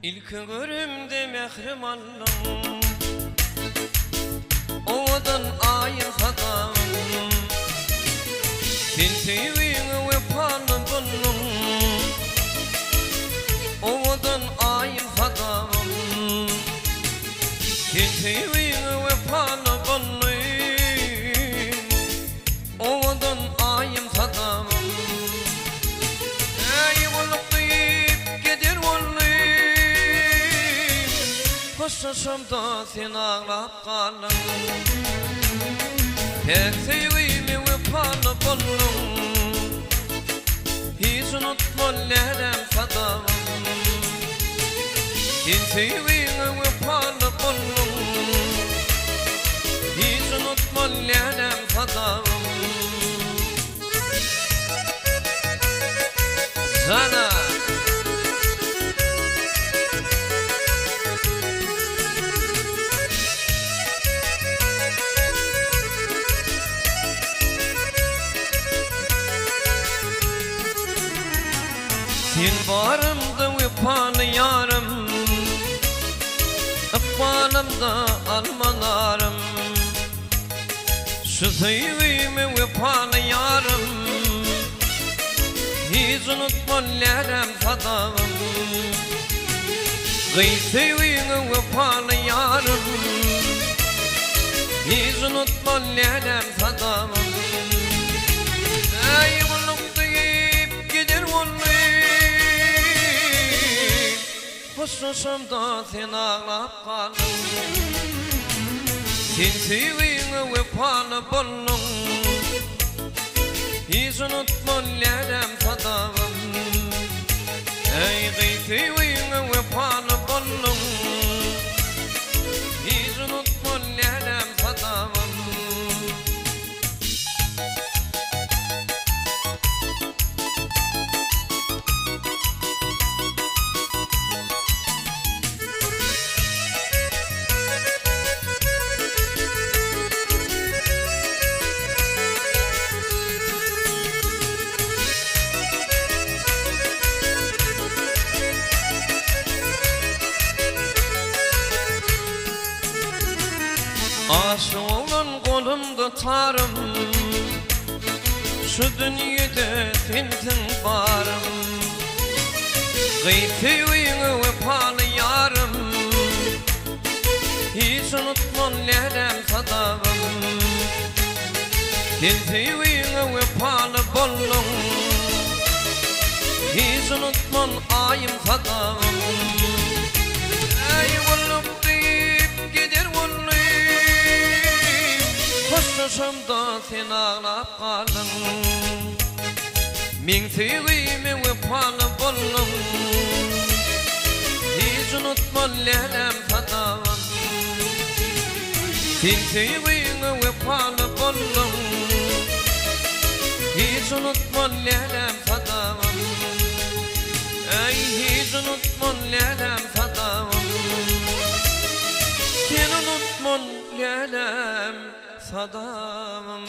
İlk görümde mehrimanım, ovadan ayın adam. Sen sevini ve panı bunun, ovadan ayın adam. Sen sevini ve panı bunun, ovadan ayın adam. Koşuşumda sen ağlap kalın, pek sevimi ve panı buldum. Hiç unutma lerem fadam, sen sevimi ve panı buldum. Hiç unutma lerem fadam. Sana sen varımda ve panı yarım, panımda almalarım. Şu sevimi ve panı yarım, hiç unutma lerem fadam. Gıy sevimi ve panı yarım, hiç unutma lerem fadam. Ey ulup deyip gider Koşuşumda sen ağlap kalın, sen sevini ve panı buldum. Hiç unutma lerem fadam. Ey gıy sevini ve panı buldum. Hiç unutma lerem fadam. Aşığın kolumda tarım, şu dünyada sensin varım. Gıy sevini ve panı yarım, hiç unutma lerem fadam. Sen sevini ve panı buldum, hiç unutma ayım fadam. Ey ulup deyip gider Koşuşumda sen ağlap kalın, men sevimi ve panı buldum. Hiç unutma lerem fadam. Sen sevimi ve panı buldum. Hiç unutma lerem fadam. Ey hiç unutma lerem fadam. Sen unutma lerem Sadam.